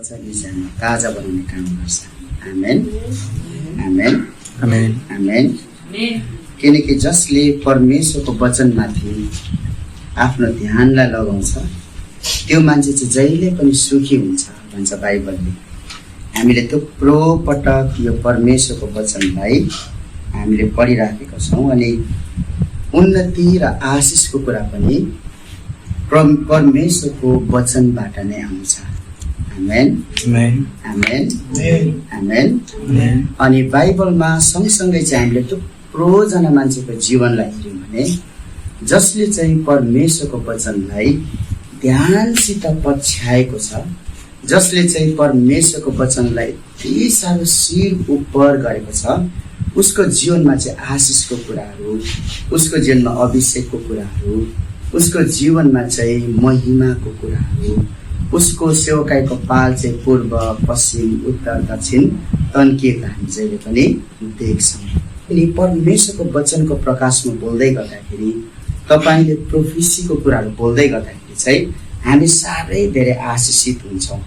वचनले चाहिँ हामीलाई ताजा बनाउने काम गर्छ। आमेन आमेन आमेन आमेन। किनकि जसले परमेश्वरको वचनमाथि आफ्नो ध्यानलाई लगाउँछ त्यो मान्छे चाहिँ जहिले पनि सुखी हुन्छ भन्छ बाइबलले। हामीले थुप्रो पटक यो परमेश्वरको वचनलाई हामीले पढिराखेका छौँ अनि उन्नति र आशिषको कुरा पनि परमेश्वरको वचनबाट नै आउँछ। आमेन आमेन आमेन। अनि बाइबलमा सँगसँगै चाहिँ हामीले थुप्रोजना मान्छेको जीवनलाई हेऱ्यौँ भने जसले चाहिँ परमेश्वरको वचनलाई ध्यानसित पछ्याएको छ, जसले चाहिँ परमेश्वरको वचनलाई यति साह्रो शिर उपर गरेको छ, उसको जीवनमा चाहिँ आशिषको कुराहरू, उसको जीवनमा अभिषेकको कुराहरू, उसको जीवनमा चाहिँ महिमाको कुराहरू, उसको सेवकाईको पाल चाहिँ पूर्व पश्चिम उत्तर दक्षिण तन्किएको हामी जहिले पनि देख्छौँ। अनि परमेश्वरको वचनको प्रकाशमा बोल्दै गर्दाखेरि, तपाईँले प्रोफेसीको कुराहरू बोल्दै गर्दाखेरि चाहिँ हामी साह्रै धेरै आशिषित हुन्छौँ।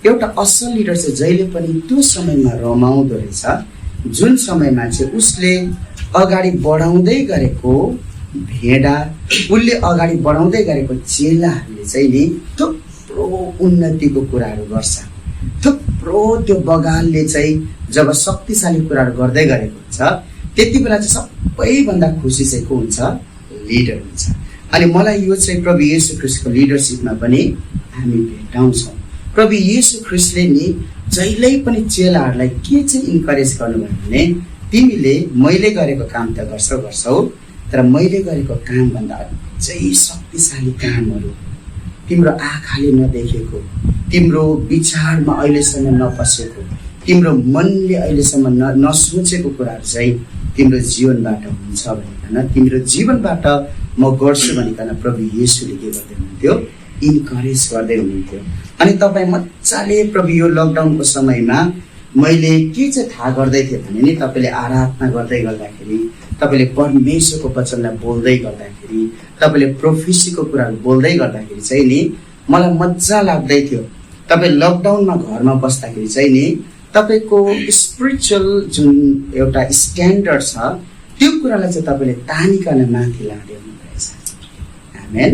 एउटा असल लिडर चाहिँ जहिले पनि त्यो समयमा रमाउँदो रहेछ जुन समयमा चाहिँ उसले अगाडि बढाउँदै गरेको भेडा, उसले अगाडि बढाउँदै गरेको चेलाहरूले चाहिँ नि थुप्रो उन्नतिको कुराहरू गर्छ। थुप्रो त्यो बगानले चाहिँ जब शक्तिशाली कुराहरू गर्दै गरेको हुन्छ त्यति बेला चाहिँ सबैभन्दा खुसी चाहिँ को हुन्छ? लिडर हुन्छ। अनि मलाई यो चाहिँ प्रभु येशू ख्रीष्टको लिडरसिपमा पनि हामी भेटाउँछौँ। प्रभु येशू ख्रीष्टले नि जहिल्यै पनि चेलाहरूलाई के चाहिँ इन्करेज गर्नुभयो भने तिमीले मैले गरेको काम त गर्छौ तर मैले गरेको कामभन्दा अझै शक्तिशाली कामहरू, तिम्रो आँखाले नदेखेको, तिम्रो विचारमा अहिलेसम्म नपसेको, तिम्रो मनले अहिलेसम्म नसोचेको कुराहरू चाहिँ तिम्रो जीवनबाट हुन्छ भनिकन, तिम्रो जीवनबाट म गर्छु भनिकन प्रभु येशूले के गर्दै हुनुहुन्थ्यो? इन्करेज गर्दै हुनुहुन्थ्यो। अनि तपाईँ मजाले प्रभु यो लकडाउनको समयमा मैले के चाहिँ थाहा गर्दै थिएँ भने नि, तपाईँले आराधना गर्दै गर्दाखेरि, तपाईँले परमेश्वरको वचनलाई बोल्दै गर्दाखेरि, तपाईँले प्रोफेसीको कुराहरू बोल्दै गर्दाखेरि चाहिँ नि मलाई मजा लाग्दै थियो। तपाईँ लकडाउनमा घरमा बस्दाखेरि चाहिँ नि तपाईँको स्पिरिचुअल जुन एउटा स्ट्यान्डर्ड छ त्यो कुरालाई चाहिँ तपाईँले तानिकन माथि लाँदै हुनुहुँदैछ। आमेन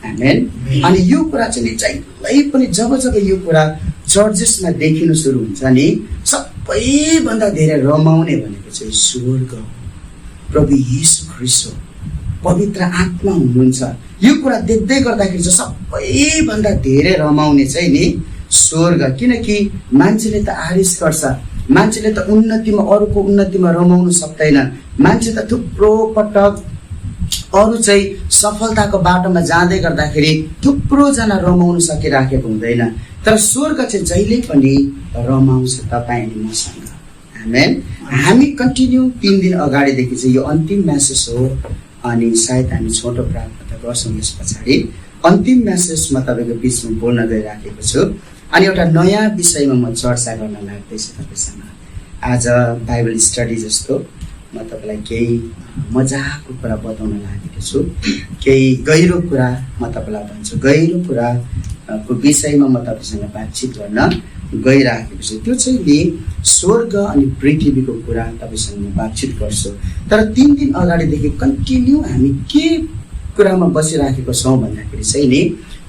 आमेन। अनि यो कुरा चाहिँ जहिल्यै पनि जब यो कुरा चर्चेसमा देखिनु सुरु हुन्छ नि सबैभन्दा धेरै रमाउने भनेको चाहिँ स्वर्ग, प्रभु येशू ख्रीष्ट हो, पवित्र आत्मा हुनुहुन्छ। यो कुरा देख्दै गर्दाखेरि चाहिँ सबैभन्दा धेरै रमाउने चाहिँ नि स्वर्ग। किनकि मान्छेले त आरिस गर्छ, मान्छेले त उन्नतिमा अरूको उन्नतिमा रमाउनु सक्दैन, मान्छे त थुप्रो पटक अरू चाहिँ सफलताको बाटोमा जाँदै गर्दाखेरि थुप्रोजना रमाउनु सकिराखेको हुँदैन, तर स्वर्ग चाहिँ जहिले पनि रमाउँछ तपाईँ अनि मसँग। आमेन। हामी कन्टिन्यू 3 दिन अगाडिदेखि चाहिँ यो अन्तिम म्यासेज हो अनि सायद हामी छोटो प्रार्थना गर्छौँ। यस पछाडि अन्तिम म्यासेज म तपाईँको बिचमा बोल्न गइराखेको छु अनि एउटा नयाँ विषयमा म चर्चा गर्न लाग्दैछु तपाईँसँग। आज बाइबल स्टडी जस्तो म तपाईँलाई केही मजाको कुरा बताउन लागेको छु, केही गहिरो कुरा म तपाईँलाई भन्छु, गहिरो कुराको विषयमा म तपाईँसँग बातचित गर्न गइराखेको छु। त्यो चाहिँ नि स्वर्ग अनि पृथ्वीको कुरा तपाईँसँग म बातचित गर्छु। तर 3 दिन अगाडिदेखि कन्टिन्यू हामी के कुरामा बसिराखेको छौँ भन्दाखेरि चाहिँ नि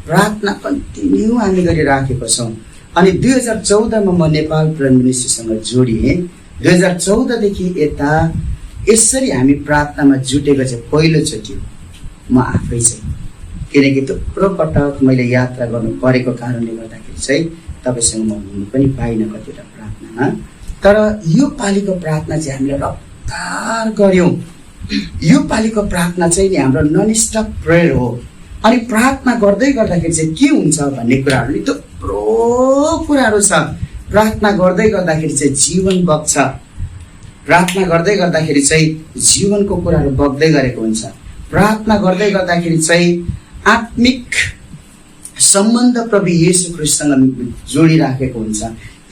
प्रार्थना कन्टिन्यू हामी गरिराखेको छौँ। अनि 2014मा म नेपाल प्राइम मिनिस्ट्रीसँग जोडिएँ। 2014देखि यता यसरी हामी प्रार्थनामा जुटेको चाहिँ पहिलोचोटि म आफै चाहिँ, किनकि थुप्रो पटक मैले यात्रा गर्नु परेको कारणले गर्दाखेरि चाहिँ तपाईँसँग म हुनु पनि पाइनँ कतिवटा प्रार्थनामा। तर यो पालिको प्रार्थना चाहिँ हामीले रफ्तार गऱ्यौँ। यो पालिको प्रार्थना चाहिँ नि हाम्रो नन स्टप प्रेयर हो। अनि प्रार्थना गर्दै गर्दाखेरि चाहिँ के हुन्छ भन्ने कुराहरू नि थुप्रो कुराहरू छ। प्रार्थना गर्दै गर्दाखेरि चाहिँ जीवन बग्छ, प्रार्थना गर्दै गर्दाखेरि चाहिँ जीवनको कुराहरू बग्दै गरेको हुन्छ। प्रार्थना गर्दै गर्दाखेरि चाहिँ आत्मिक सम्बन्ध प्रभु येशू ख्रीष्टसँग जोडिराखेको हुन्छ,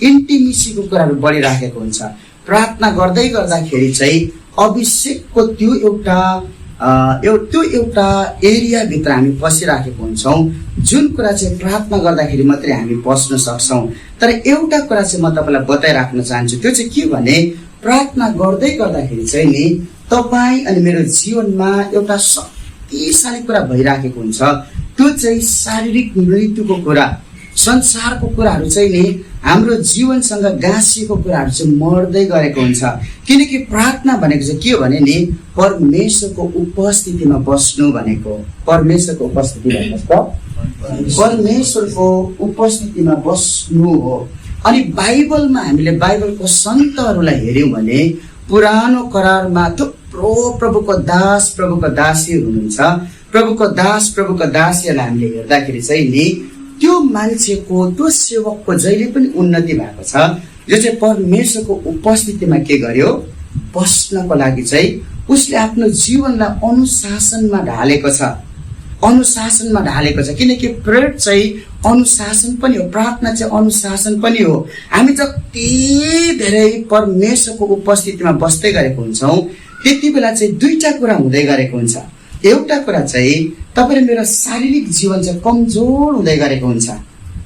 इन्टिमेसीको कुराहरू बढिराखेको हुन्छ। प्रार्थना गर्दै गर्दाखेरि चाहिँ अभिषेकको त्यो एउटा त्यो एउटा एरियाभित्र हामी पसिराखेको हुन्छौँ जुन कुरा चाहिँ प्रार्थना गर्दाखेरि मात्रै हामी पस्न सक्छौँ। तर एउटा कुरा चाहिँ म तपाईँलाई बताइराख्न चाहन्छु, त्यो चाहिँ के भने प्रार्थना गर्दै गर्दाखेरि चाहिँ नि तपाईँ अनि मेरो जीवनमा एउटा शक्तिशाली कुरा भइराखेको हुन्छ। त्यो चाहिँ शारीरिक मृत्युको कुरा, संसारको कुराहरू चाहिँ नि हाम्रो जीवनसँग गाँसिएको कुराहरू चाहिँ मर्दै गरेको हुन्छ। किनकि प्रार्थना भनेको चाहिँ के हो भने नि परमेश्वरको उपस्थितिमा बस्नु भनेको। परमेश्वरको उपस्थिति भन्नुहोस् त, परमेश्वरको उपस्थितिमा बस्नु हो। अनि बाइबलमा हामीले बाइबलको सन्तहरूलाई हेऱ्यौँ भने पुरानो करारमा थुप्रो प्रभुको दास प्रभुको दासीहरू हुनुहुन्छ। प्रभुको दास प्रभुको दासीहरूलाई हामीले हेर्दाखेरि चाहिँ नि त्यो मान्छेको त्यो सेवकको जहिले पनि उन्नति भएको छ, जो चाहिँ परमेश्वरको उपस्थितिमा के गर्यो, बस्नको लागि चाहिँ उसले आफ्नो जीवनलाई अनुशासनमा ढालेको छ, अनुशासनमा ढालेको छ। किनकि प्रेयर चाहिँ अनुशासन पनि हो, प्रार्थना चाहिँ अनुशासन पनि हो। हामी जति धेरै परमेश्वरको उपस्थितिमा बस्दै गरेको हुन्छौँ त्यति बेला चाहिँ दुईटा कुरा हुँदै गरेको हुन्छ। एउटा कुरा चाहिँ तपाईँ मेरो शारीरिक जीवन चाहिँ कमजोर हुँदै गरेको हुन्छ।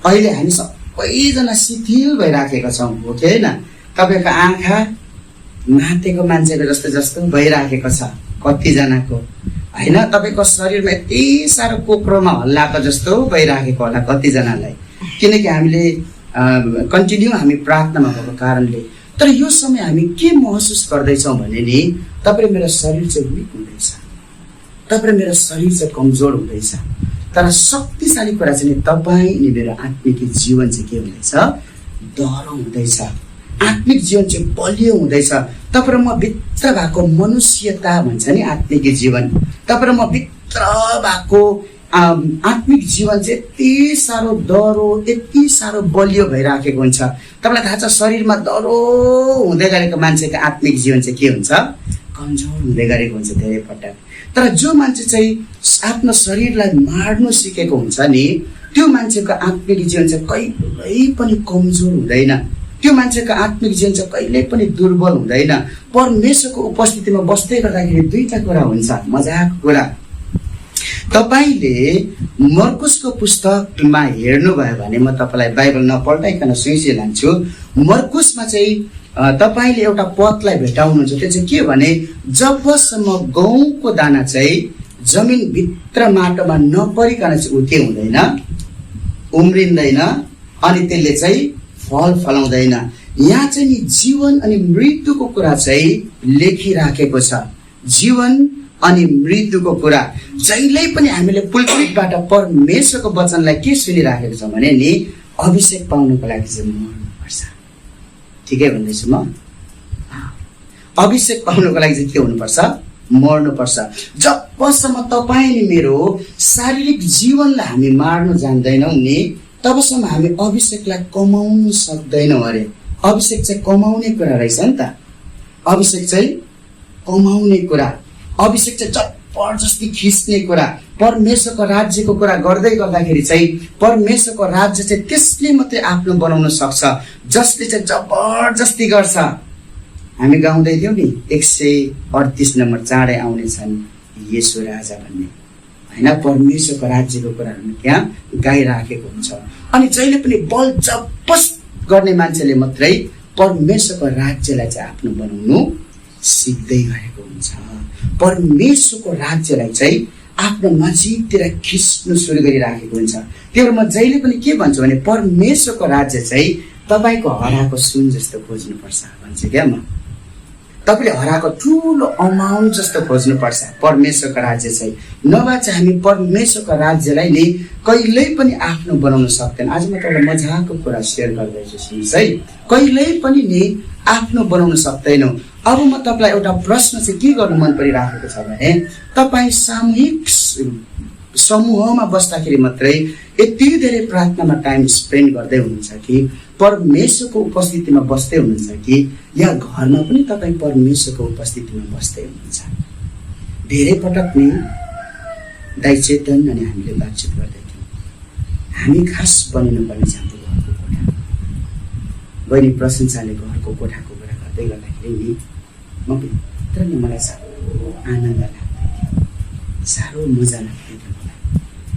अहिले हामी सबैजना शिथिल भइराखेका छौँ, हो कि होइन? तपाईँको आँखा मातेको मान्छेको जस्तो जस्तो भइराखेको छ कतिजनाको, होइन? तपाईँको शरीरमा यति साह्रो कोक्रोमा हल्लाएको जस्तो भइराखेको होला कतिजनालाई, किनकि हामीले कन्टिन्यू हामी प्रार्थनामा भएको कारणले। तर यो समय हामी के महसुस गर्दैछौँ भने नि तपाईँ मेरो शरीर चाहिँ विक हुँदैछ, तपाईँ मेरो शरीर चाहिँ कमजोर हुँदैछ। तर शक्तिशाली कुरा चाहिँ तपाईँ नि मेरो आत्मिक जीवन चाहिँ के हुँदैछ, डह्रो हुँदैछ, आत्मिक जीवन चाहिँ बलियो हुँदैछ। तपाईँ र म भित्र भएको मनुष्यता भन्छ नि आत्मिक जीवन, तपाईँ र म भित्र भएको आत्मिक जीवन चाहिँ यति साह्रो डह्रो यति साह्रो बलियो भइराखेको हुन्छ। तपाईँलाई थाहा छ शरीरमा डह्रो हुँदै गरेको मान्छेको आत्मिक जीवन चाहिँ के हुन्छ, कमजोर हुँदै गरेको हुन्छ धेरै पटक। तर जो मान्छे चाहिँ आफ्नो शरीरलाई मार्नु सिकेको हुन्छ नि त्यो मान्छेको आत्मिक जीवन चाहिँ कहिल्यै पनि कमजोर हुँदैन, त्यो मान्छेको आत्मिक जीवन चाहिँ कहिल्यै पनि दुर्बल हुँदैन। परमेश्वरको उपस्थितिमा बस्दै गर्दाखेरि दुईटा कुरा हुन्छ, मजाको कुरा। तपाईँले मर्कुसको पुस्तकमा हेर्नुभयो भने, म तपाईँलाई बाइबल नपल्टाइकन सुइसी लान्छु, मर्कुसमा चाहिँ तपाईँले एउटा पदलाई भेटाउनुहुन्छ। त्यो चाहिँ के भने जबसम्म गहुँको दाना चाहिँ जमिनभित्र माटोमा नपरिकन चाहिँ उ के हुँदैन, उम्रिँदैन अनि त्यसले चाहिँ फल फलाउँदैन। यहाँ चाहिँ नि जीवन अनि मृत्युको कुरा चाहिँ लेखिराखेको छ, जीवन अनि मृत्युको कुरा। जहिल्यै पनि हामीले पुलपिटबाट परमेश्वरको वचनलाई के सुनिराखेको छ भने नि अभिषेक पाउनुको लागि चाहिँ मर्नुपर्छ। ठिकै भन्दैछु म? अभिषेक पाउनुको लागि चाहिँ के हुनुपर्छ, मर्नुपर्छ। जबसम्म तपाईँ नि मेरो शारीरिक जीवनलाई हामी मार्न जान्दैनौँ नि तबसम्म हामी अभिषेकलाई कमाउनु सक्दैनौँ। अरे अभिषेक चाहिँ कमाउने कुरा रहेछ नि त, अभिषेक चाहिँ कमाउने कुरा, अभिषेक चाहिँ जबरजस्ती खिच्ने कुरा। परमेश्वरको राज्यको कुरा गर्दै गर्दाखेरि चाहिँ परमेश्वरको राज्य चाहिँ त्यसले मात्रै आफ्नो बनाउन सक्छ जसले चाहिँ जबरजस्ती गर्छ। हामी गाउँदै थियौँ नि 138 नम्बर चाँडै आउनेछन् येशू राजा भन्ने, होइन? परमेश्वरको राज्यको कुराहरू त्यहाँ गाइराखेको हुन्छ। अनि जहिले पनि बल जबरजस्त गर्ने मान्छेले मात्रै परमेश्वरको राज्यलाई चाहिँ आफ्नो बनाउनु सिक्दै गरेको हुन्छ। परमेश्वरको राज्यलाई चाहिँ आफ्नो नजिकतिर खिच्नु सुरु गरिराखेको हुन्छ। त्यही भएर म जहिले पनि के भन्छु भने परमेश्वरको राज्य चाहिँ तपाईँको हराएको सुन जस्तो खोज्नुपर्छ भन्छु क्या म। तपाईँले हराएको ठुलो अमाउन्ट जस्तो खोज्नुपर्छ परमेश्वरको राज्य चाहिँ, नभए चाहिँ हामी परमेश्वरको राज्यलाई नि कहिल्यै पनि आफ्नो बनाउन सक्दैन। आज म तपाईँलाई मजाको कुरा सेयर गर्दैछु सुन्नुहोस् है, कहिल्यै पनि नि आफ्नो बनाउन सक्दैनौँ। अब म तपाईँलाई एउटा प्रश्न चाहिँ के गर्नु मन परिराखेको छ भने तपाईँ सामूहिक समूहमा बस्दाखेरि मात्रै यति धेरै प्रार्थनामा टाइम स्पेन्ड गर्दै हुनुहुन्छ कि परमेश्वरको उपस्थितिमा बस्दै हुनुहुन्छ कि या घरमा पनि तपाईँ परमेश्वरको उपस्थितिमा बस्दै हुनुहुन्छ? धेरै पटक नि दाइ चेतन अनि हामीले बातचित गर्दै थियौँ, हामी खास बनिनुपर्ने छ हाम्रो घरको कोठा। बहिनी प्रशंसाले घरको कोठाको कुरा गर्दै गर्दाखेरि नि म भित्र नि मलाई आनन्द लाग्दै थियो। साह्रो मजा लाग्थ्यो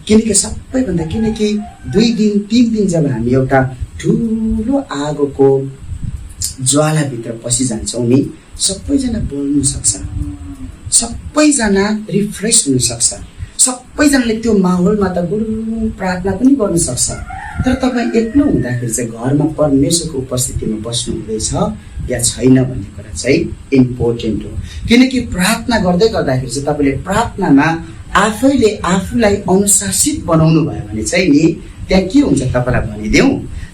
किनकि सबैभन्दा किनकि 2 दिन 3 दिन जब हामी एउटा ठुलो आगोको ज्वालाभित्र पसिजान्छौँ नि सबैजना बोल्नु सक्छ, सबैजना रिफ्रेस हुन सक्छ, सबैजनाले त्यो माहौलमा त गुरुङ प्रार्थना पनि गर्न सक्छ। तर तपाईँ एक्लो हुँदाखेरि चाहिँ घरमा परमेश्वरको उपस्थितिमा बस्नु हुँदैछ या छैन भन्ने कुरा चाहिँ इम्पोर्टेन्ट हो। किनकि प्रार्थना गर्दै गर्दाखेरि चाहिँ तपाईँले प्रार्थनामा आफैले आफूलाई अनुशासित बनाउनु भयो भने चाहिँ नि त्यहाँ के हुन्छ तपाईँलाई भनिदेऊ,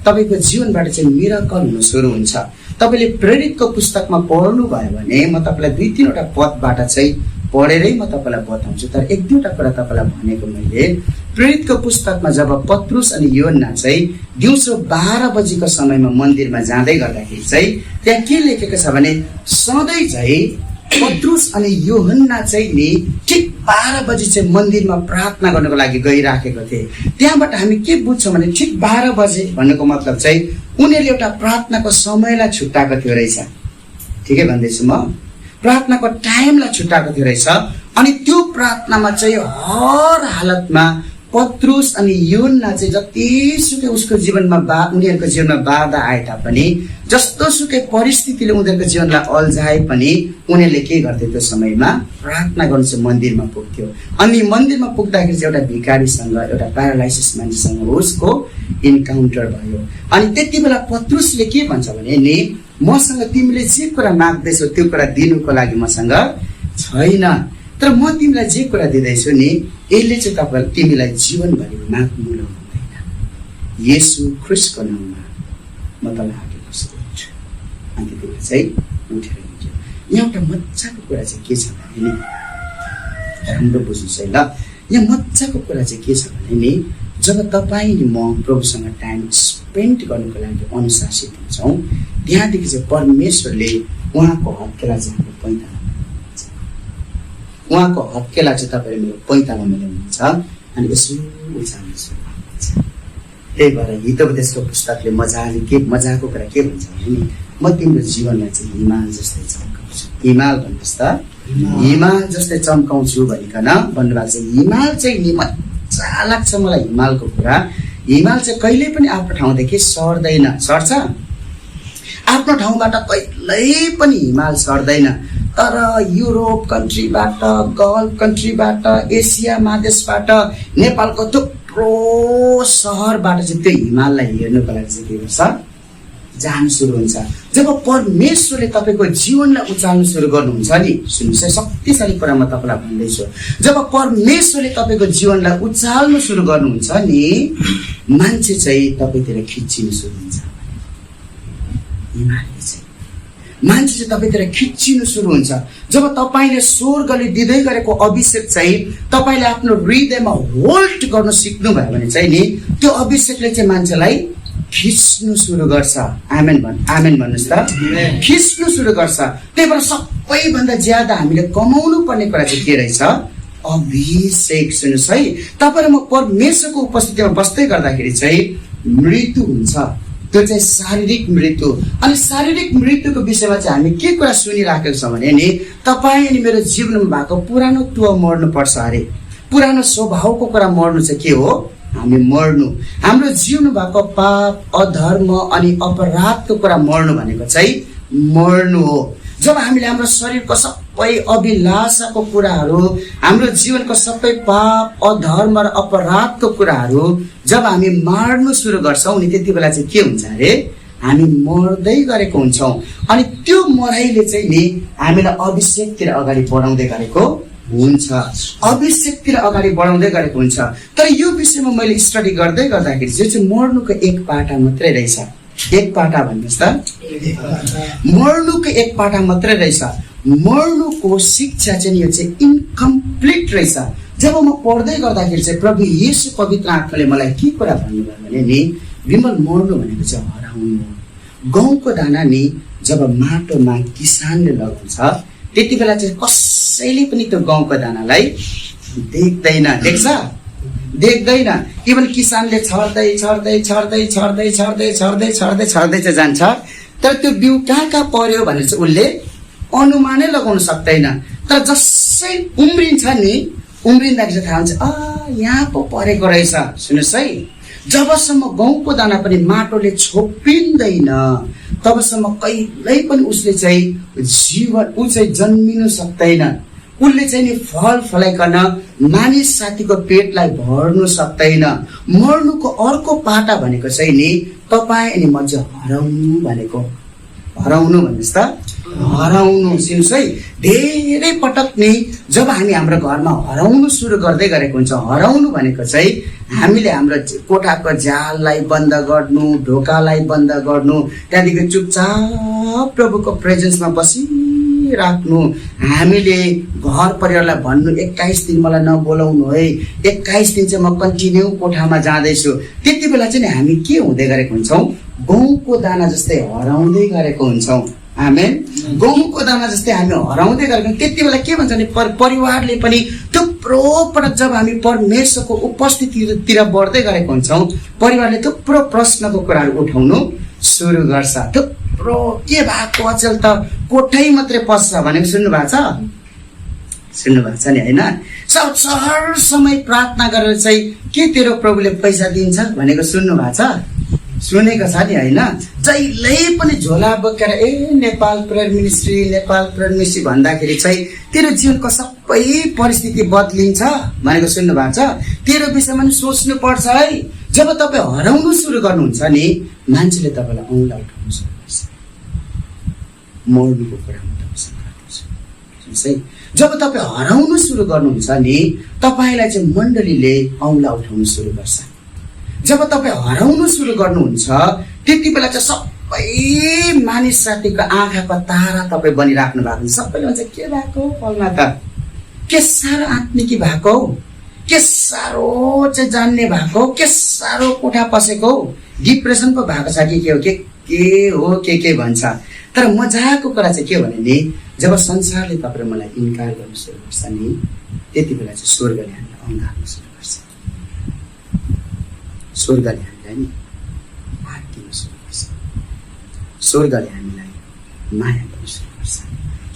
तपाईँको जीवनबाट चाहिँ मिराकल हुन सुरु हुन्छ। तपाईँले प्रेरितको पुस्तकमा पढ्नु भयो भने म तपाईँलाई 2-3 वटा पदबाट चाहिँ पढेरै म तपाईँलाई बताउँछु। तर 1-2 कुरा तपाईँलाई भनेको मैले प्रेरितको पुस्तकमा जब पत्रुस अनि यूहन्ना चाहिँ दिउँसो 12 बजेको समयमा मन्दिरमा जाँदै गर्दाखेरि चाहिँ त्यहाँ के लेखेको छ भने सधैँ चाहिँ पत्रुस अनि यूहन्ना चाहिँ नि ठिक 12 बजी चाहिँ मन्दिरमा प्रार्थना गर्नको लागि गइराखेको थिए। त्यहाँबाट हामी के बुझ्छौँ भने ठिक 12 बजे भन्नुको मतलब चाहिँ उनीहरूले एउटा प्रार्थनाको समयलाई छुट्याएको थियो रहेछ। ठिकै भन्दैछु म, प्रार्थनाको टाइमलाई छुट्याएको थियो रहेछ। अनि त्यो प्रार्थनामा चाहिँ हर हालतमा पत्रुस अनि यूहन्ना चाहिँ जतिसुकै उसको जीवनमा उनीहरूको जीवनमा बाधा आए तापनि, जस्तोसुकै परिस्थितिले उनीहरूको जीवनलाई अल्झाए पनि उनीहरूले के गर्थे त्यो समयमा प्रार्थना गर्नु चाहिँ मन्दिरमा पुग्थ्यो। अनि मन्दिरमा पुग्दाखेरि चाहिँ एउटा भिखारीसँग, एउटा प्यारालाइसिस मान्छेसँग उसको इन्काउन्टर भयो। अनि त्यति बेला पत्रुसले के भन्छ भने नि मसँग तिमीले जे कुरा माग्दैछौ त्यो कुरा दिनुको लागि मसँग छैन, तर म तिमीलाई जे कुरा दिँदैछु नि यसले चाहिँ तिमीलाई जीवनभरि माग्नु हुँदैन। येशू ख्रिस्टको नाममा म तँलाई आगे बस्छु। अनि त्यति बेला चाहिँ उठेर हिँड्यो। यहाँ एउटा मजाको कुरा चाहिँ के छ भने नि, राम्रो बुझ्नुहोस् है ल, यहाँ मजाको कुरा चाहिँ के छ भने नि जब तपाईँ नि म प्रभुसँग टाइम स्पेन्ड गर्नुको लागि अनुशासित हुन्छौँ त्यहाँदेखि चाहिँ परमेश्वरले उहाँको हत्केला चाहिँ हाम्रो पैताला, उहाँको हत्केला चाहिँ तपाईँले मेरो पैताला मिलाउनुहुन्छ अनि यसो उचाल्नु सुरु गर्नुहुन्छ। त्यही भएर हितोपदेशको पुस्तकले मजाको कुरा के भन्छ भने नि म तिम्रो जीवनलाई चाहिँ हिमाल जस्तै चम्काउँछु। हिमाल भन्नुहोस् त, हिमाल जस्तै चम्काउँछु भनिकन भन्नुभएको छ। हिमाल चाहिँ नि मजा लाग्छ मलाई हिमालको कुरा। हिमाल चाहिँ कहिले पनि आफ्नो ठाउँदेखि सर्दैन, सर्छ आफ्नो ठाउँबाट कहिल्यै पनि हिमाल सर्दैन। तर युरोप कन्ट्रीबाट, गल्फ कन्ट्रीबाट, एसिया महादेशबाट, नेपालको थुप्रो सहरबाट चाहिँ त्यो हिमाललाई हेर्नुको लागि चाहिँ के गर्छ, जानु सुरु हुन्छ। जब परमेश्वरले तपाईँको जीवनलाई उचाल्नु सुरु गर्नुहुन्छ नि, सुन्नुहोस् है शक्तिशाली कुरा म तपाईँलाई भन्दैछु, जब परमेश्वरले तपाईँको जीवनलाई उचाल्नु सुरु गर्नुहुन्छ नि मान्छे चाहिँ तपाईँतिर खिच्चिनु सुरु हुन्छ। हिमालले चाहिँ मान्छे चाहिँ तपाईँतिर खिच्चिनु सुरु हुन्छ। जब तपाईँले स्वर्गले दिँदै गरेको अभिषेक चाहिँ तपाईँले आफ्नो हृदयमा होल्ड गर्न सिक्नुभयो भने चाहिँ नि त्यो अभिषेकले चाहिँ मान्छेलाई खिच्नु सुरु गर्छ। आमेन भन्नुहोस् त, खिच्नु सुरु गर्छ। त्यही भएर सबैभन्दा ज्यादा हामीले कमाउनु पर्ने कुरा चाहिँ के रहेछ, अभिषेक। सुन्नुहोस् है, तपाईँ र म परमेश्वरको उपस्थितिमा बस्दै गर्दाखेरि चाहिँ मृत्यु हुन्छ, त्यो चाहिँ शारीरिक मृत्यु। अनि शारीरिक मृत्युको विषयमा चाहिँ हामी के कुरा सुनिराखेको छौँ भने नि तपाईँ अनि मेरो जीवनमा भएको पुरानोत्व मर्नुपर्छ अरे। पुरानो स्वभावको कुरा मर्नु चाहिँ के हो, हामी मर्नु। हाम्रो जीवन भएको पाप, अधर्म अनि अपराधको कुरा मर्नु भनेको चाहिँ मर्नु हो। जब हामीले हाम्रो शरीरको सबै अभिलाषाको कुराहरू, हाम्रो जीवनको सबै पाप, अधर्म र अपराधको कुराहरू जब हामी मार्नु सुरु गर्छौँ नि त्यति बेला चाहिँ के हुन्छ अरे, हामी मर्दै गरेको हुन्छौँ। अनि त्यो मराइले चाहिँ नि हामीलाई अभिषेकतिर अगाडि बढाउँदै गरेको हुन्छ, अभिषेकतिर अगाडि बढाउँदै गरेको हुन्छ। तर यो विषयमा मैले स्टडी गर्दै गर्दाखेरि जो चाहिँ मर्नुको एक पाटा मात्रै रहेछ। एक पाटा भन्नुहोस् त, मर्नुको एक पाटा मात्रै रहेछ। मर्नुको शिक्षा चाहिँ यो चाहिँ इन्कम्प्लिट रहेछ। जब म पढ्दै गर्दाखेरि चाहिँ प्रभु येशू पवित्र आत्माले मलाई के कुरा भन्नुभयो भने नि विमल मर्नु भनेको चाहिँ हराउनु हो। गहुँको दाना नि जब माटोमा किसानले लगाउँछ त्यति बेला चाहिँ कसैले पनि त्यो गहुँको दानालाई देख्दैन, देख्दैन। इभन किसानले छर्दै चाहिँ जान्छ, तर त्यो बिउ कहाँ पर्यो भनेर चाहिँ उसले अनुमानै लगाउन सक्दैन। तर जसै उम्रिन्छ नि उम्रिँदाखेरि चाहिँ थाहा हुन्छ यहाँ पो परेको रहेछ। सुन्नुहोस् है, जबसम्म गहुँको दाना पनि माटोले छोपिँदैन तबसम्म कहिल्यै पनि उसले चाहिँ जीवन ऊ चाहिँ जन्मिनु सक्दैन। उसले चाहिँ नि फल फलाइकन मानिस साथीको पेटलाई भर्नु सक्दैन। मर्नुको अर्को पाटा भनेको चाहिँ नि तपाईँ अनि म चाहिँ हराउनु भनेको। हराउनु भन्नुहोस् त, हराउनु। सुन्नुहोस् है, धेरै पटक नि जब हामी हाम्रो घरमा हराउनु सुरु गर्दै गरेको हुन्छ, हराउनु भनेको चाहिँ हामीले हाम्रो कोठाको झ्याललाई बन्द गर्नु, ढोकालाई बन्द गर्नु, त्यहाँदेखि चुपचाप प्रभुको प्रेजेन्समा बसिराख्नु। हामीले घर परिवारलाई भन्नु 21 दिन मलाई नबोलाउनु है, 21 दिन चाहिँ म कन्टिन्यू कोठामा जाँदैछु। त्यति बेला चाहिँ हामी के हुँदै गरेको हुन्छौँ? गहुँको दाना जस्तै हराउँदै गरेको हुन्छौँ। आमेन। गहुँको दाना जस्तै हामी हराउँदै गरेको। त्यति बेला के भन्छ भने परिवारले पनि थुप्रो पटक जब हामी परमेश्वरको उपस्थितितिर बढ्दै गरेको हुन्छौँ, परिवारले थुप्रो प्रश्नको कुराहरू उठाउनु सुरु गर्छ। थुप्रो के भएको अचेल त कोठै मात्रै पस्छ भनेको सुन्नु भएको छ? सुन्नु भएको छ नि होइन? हर समय प्रार्थना गरेर चाहिँ के तेरो प्रभुले पैसा दिन्छ भनेको सुन्नु भएको छ? सुनेको छ नि होइन? जहिल्यै पनि झोला बोकेर नेपाल प्रेयर मिनिस्ट्री भन्दाखेरि चाहिँ तेरो जीवनको सबै परिस्थिति बदलिन्छ भनेको सुन्नु भएको छ? तेरो विषयमा पनि सोच्नु पर्छ है। जब तपाईँ हराउनु सुरु गर्नुहुन्छ नि, मान्छेले तपाईँलाई औँला उठाउनु सुरु गर्छ। मर्नुको कुरामा तपाईँसँग गर्दैछ। सुन्नुहोस् है, जब तपाईँ हराउनु सुरु गर्नुहुन्छ नि, तपाईँलाई चाहिँ मण्डलीले औँला उठाउनु सुरु गर्छ। जब तपाईँ हराउनु सुरु गर्नुहुन्छ त्यति बेला चाहिँ सबै मानिस साथीको आँखाको तारा तपाईँ बनिराख्नु भएको हुन्छ। सबैले भन्छ के भएको फलमा त, के साह्रो आत्मिकी भएको, के साह्रो चाहिँ जान्ने भएको, के साह्रो कोठा पसेको, डिप्रेसन पो भएको छ कि के हो के भन्छ। तर मजाको कुरा चाहिँ के भने नि, जब संसारले तपाईँ मलाई इन्कार गर्नु सुरु गर्छ नि, त्यति बेला चाहिँ स्वर्गले हामीलाई अँगाल्नु सुरु गर्छ। स्वर्गले हामीलाई नि भाग दिनु सुरु गर्छ। स्वर्गले हामीलाई माया गर्नु सुरु गर्छ।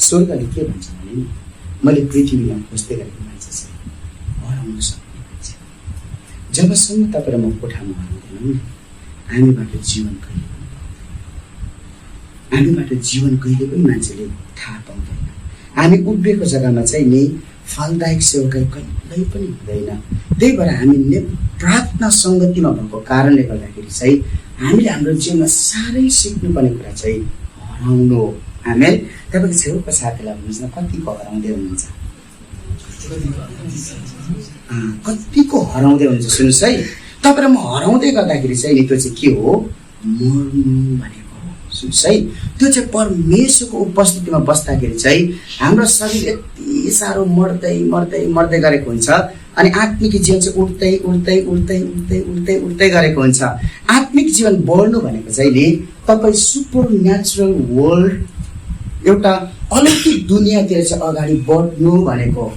स्वर्गले के भन्छ भने नि, मैले पृथ्वीमा खोज्दै गरेको मान्छे चाहिँ हराउनु सक्ने मान्छे। जबसम्म तपाईँ र म कोठामा हराउँदैनौँ नि, हामीबाट जीवन कहिले पनि पाउँदैन। हामीबाट जीवन कहिले पनि मान्छेले थाहा पाउँदैन। हामी उभिएको जग्गामा चाहिँ नि फलदायक सेवकाई कहिल्यै पनि हुँदैन। त्यही भएर हामी प्रार्थना सङ्गतिमा भएको कारणले गर्दाखेरि चाहिँ हामीले हाम्रो जीवनमा साह्रै सिक्नुपर्ने कुरा चाहिँ हराउनु हो। हामी तपाईँको छेउको साथीलाई भन्नुहोस् न, कतिको हराउँदै हुनुहुन्छ? कतिको हराउँदै हुनुहुन्छ? सुन्नुहोस् है, तपाईँ र म हराउँदै गर्दाखेरि चाहिँ नि त्यो चाहिँ के हो? मर्नु भनेको हो। सुन्नुहोस् है, त्यो चाहिँ परमेश्वरको उपस्थितिमा बस्दाखेरि चाहिँ हाम्रो शरीर यति साह्रो मर्दै गरेको हुन्छ। अनि आत्मिक जीवन चाहिँ उड्दै गरेको हुन्छ। आत्मिक जीवन बढ्नु भनेको चाहिँ नि तपाईँ सुपर नेचुरल वर्ल्ड, एउटा अलौकिक दुनियाँतिर चाहिँ अगाडि बढ्नु भनेको।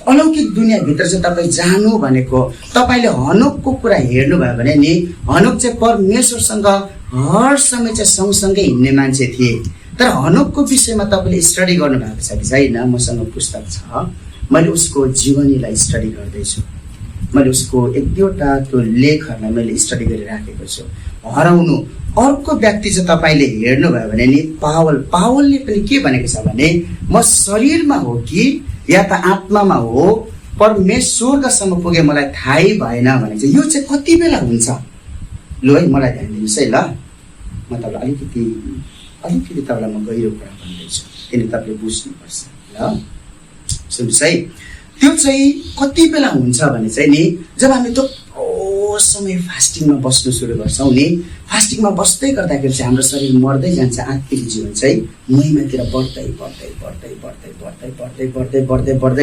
अलौकिक दुनियाँभित्र चाहिँ तपाईँ जानु भनेको। तपाईँले हनोकको कुरा हेर्नुभयो भने नि, हनोक चाहिँ परमेश्वरसँग हर समय चाहिँ सँगसँगै हिँड्ने मान्छे थिए। तर हनोकको विषयमा तपाईँले स्टडी गर्नुभएको छ कि छैन? मसँग पुस्तक छ, मैले उसको जीवनीलाई स्टडी गर्दैछु। मैले उसको एक दुईवटा त्यो लेखहरूलाई मैले स्टडी गरिराखेको छु। हराउनु अर्को व्यक्ति चाहिँ तपाईँले हेर्नुभयो भने नि, पावलले पनि के भनेको छ भने, म शरीरमा हो कि या त आत्मामा हो, परमेश्वरसम्म पुगे मलाई थाहै भएन भने चाहिँ यो चाहिँ कति बेला हुन्छ? लु है, मलाई ध्यान दिनुहोस् है। ल, म तपाईँलाई अलिकति तपाईँलाई म गहिरो कुरा भन्दैछु, किनभने तपाईँले बुझ्नुपर्छ। ल सुन्नुहोस् है, त्यो चाहिँ कति बेला हुन्छ भने चाहिँ नि, जब हामी थुप्रो समय फास्टिङमा बस्नु सुरु गर्छौँ नि, फास्टिङमा बस्दै गर्दाखेरि चाहिँ हाम्रो शरीर मर्दै जान्छ। आत्मिक जीवन चाहिँ महिमातिर बढ्दै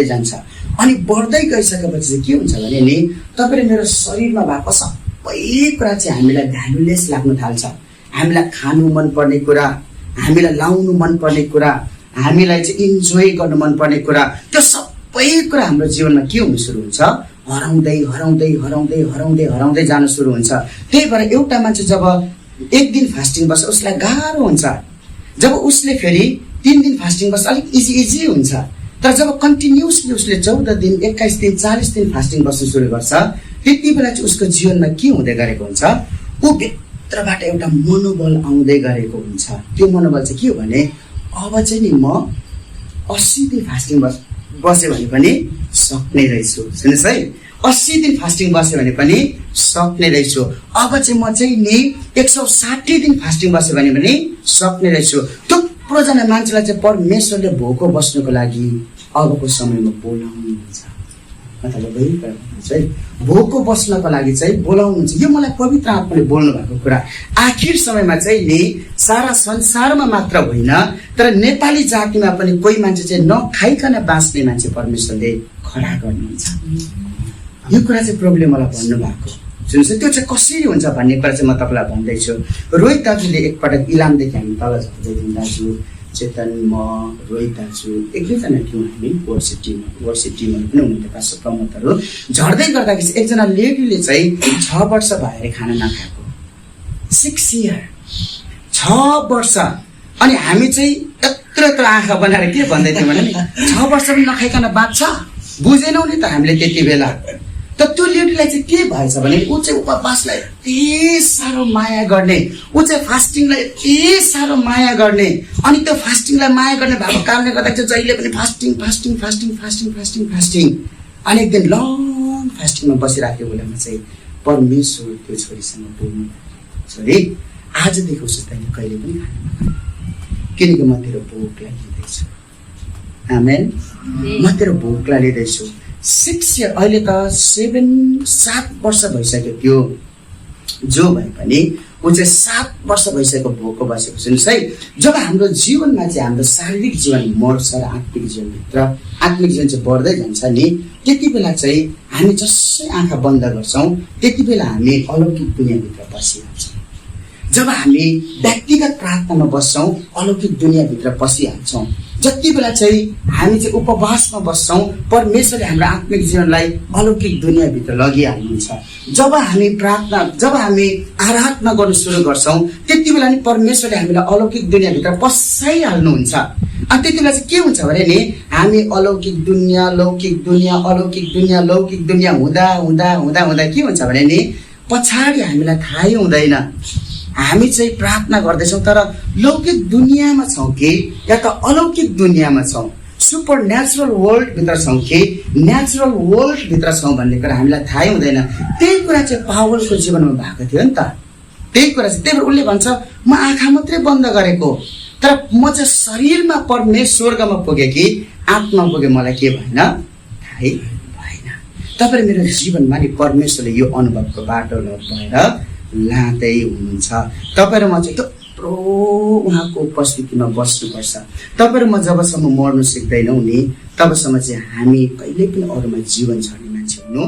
जान्छ। अनि बढ्दै गइसकेपछि चाहिँ के हुन्छ भने नि, तपाईँले मेरो शरीरमा भएको सबै कुरा चाहिँ हामीलाई भ्यालुलेस लाग्न थाल्छ। हामीलाई खानु मनपर्ने कुरा, हामीलाई लाउनु मनपर्ने कुरा, हामीलाई चाहिँ इन्जोय गर्नु मनपर्ने कुरा, त्यो सबै कुरा हाम्रो जीवनमा के हुनु सुरु हुन्छ? हराउँदै जानु सुरु हुन्छ। त्यही भएर एउटा मान्छे जब एक दिन फास्टिङ बस्छ उसलाई गाह्रो हुन्छ। जब उसले फेरि 3 दिन फास्टिङ बस्छ अलिक इजी हुन्छ। तर जब कन्टिन्युसली उसले 14 दिन 21 दिन 40 दिन फास्टिङ बस्न सुरु गर्छ, त्यति बेला चाहिँ उसको जीवनमा के हुँदै गरेको हुन्छ, ऊ भित्रबाट एउटा मनोबल आउँदै गरेको हुन्छ। त्यो मनोबल चाहिँ के हो भने अब चाहिँ नि म 80 दिन फास्टिङ बस्यो भने पनि सक्ने रहेछु। सुन्नुहोस् है, 80 दिन फास्टिङ बस्यो भने पनि सक्ने रहेछु। अब चाहिँ म चाहिँ नि 160 दिन फास्टिङ बस्यो भने पनि सक्ने रहेछु। थुप्रोजना मान्छेलाई चाहिँ परमेश्वरले भोको बस्नुको लागि अबको समयमा बोलाउनुहुन्छ। मतलब है, भोको बस्नको लागि चाहिँ बोलाउनुहुन्छ। यो मलाई पवित्र आत्माले बोल्नु भएको कुरा। आखिर समयमा चाहिँ नि सारा संसारमा मात्र होइन, तर नेपाली जातिमा पनि कोही मान्छे चाहिँ नखाइकन बाँच्ने मान्छे परमेश्वरले खडा गर्नुहुन्छ। यो कुरा चाहिँ प्रभुले मलाई भन्नुभएको। सुन्नुहोस्, त्यो चाहिँ कसरी हुन्छ भन्ने कुरा चाहिँ म तपाईँलाई भन्दैछु। रोहित दाजुले एकपटक इलामदेखि हामी तल झर्दै थियौँ, दाजु चेतन, म, रोहित दाजु, एक दुईजना थियौँ हामी, वर्सिप टिमहरू पनि हुनुहुन्थ्यो, पास्टर प्रमोदहरू। झर्दै गर्दाखेरि चाहिँ एकजना लेडीले चाहिँ 6 वर्ष भएर खाना नखाएको, 6 इयर, 6 वर्ष। अनि हामी चाहिँ यत्रो आँखा बनाएर के भन्दै थियौँ भने 6 वर्ष पनि नखाइकन बाँच्छ, बुझेनौ नि त हामीले त्यति बेला। त त्यो लेडीलाई चाहिँ के भएछ भने ऊ चाहिँ उपवासलाई यति साह्रो माया गर्ने, ऊ चाहिँ फास्टिङलाई यति साह्रो माया गर्ने। अनि त्यो फास्टिङलाई माया गर्ने भएको कारणले गर्दा चाहिँ जहिले पनि fasting fasting fasting fasting fasting fasting. अनि एक दिन लङ फास्टिङमा बसिराखेको बेलामा चाहिँ परमेश्वर त्यो छोरीसँग बोल्नु, छोरी आजदेखि उसो तैँले कहिले पनि खाना नखा, किनकि म तेरो भोकलाई लिँदैछु। आमेन, म तेरो भोकलाई लिँदैछु। 6 इयर, अहिले त 7 वर्ष भइसक्यो त्यो जो भए पनि ऊ चाहिँ 7 वर्ष भइसक्यो भोको बसेको। सुन्नुहोस् है, जब हाम्रो जीवनमा चाहिँ हाम्रो शारीरिक जीवन मर्छ र आत्मिक जीवन चाहिँ बढ्दै जान्छ नि, त्यति बेला चाहिँ हामी जसै आँखा बन्द गर्छौँ त्यति बेला हामी अलौकिक दुनियाँभित्र पसिहाल्छौँ। जब हामी व्यक्तिगत प्रार्थनामा बस्छौँ अलौकिक दुनियाँभित्र पसिहाल्छौँ। जति बेला चाहिँ हामी चाहिँ उपवासमा बस्छौँ परमेश्वरले हाम्रो आत्मिक जीवनलाई अलौकिक दुनियाँभित्र लगिहाल्नुहुन्छ। जब हामी आराधना गर्न सुरु गर्छौँ त्यति बेला नि परमेश्वरले हामीलाई अलौकिक दुनियाँभित्र पसाइहाल्नुहुन्छ। अनि त्यति बेला चाहिँ के हुन्छ भने नि हामी अलौकिक दुनियाँ लौकिक दुनियाँ अलौकिक दुनियाँ लौकिक दुनियाँ हुँदा हुँदा हुँदा हुँदा के हुन्छ भने नि पछाडि हामीलाई थाहै हुँदैन हामी चाहिँ प्रार्थना गर्दैछौँ तर लौकिक दुनियाँमा छौँ कि या त अलौकिक दुनियाँमा छौँ, सुपर नेचुरल वर्ल्डभित्र छौँ कि नेचुरल वर्ल्डभित्र छौँ भन्ने कुरा हामीलाई थाहै हुँदैन। त्यही कुरा चाहिँ पावलको जीवनमा भएको थियो नि त। त्यही कुरा चाहिँ त्यही भएर उसले भन्छ म आँखा मात्रै बन्द गरेको तर म चाहिँ शरीरमा परमेश्वरमा पुगेँ कि आत्मा पुगेँ, मलाई के भएन थाहै भएन। तपाईँ मेरो जीवनमा नि परमेश्वरले यो अनुभवको बाटो भएर लाँदै हुनुहुन्छ। तपाईँ र म चाहिँ थुप्रो उहाँको उपस्थितिमा बस्नुपर्छ। तपाईँ र म जबसम्म मर्नु सिक्दैनौँ नि तबसम्म चाहिँ हामी कहिल्यै पनि अरूमा जीवन छर्ने मान्छे हुनु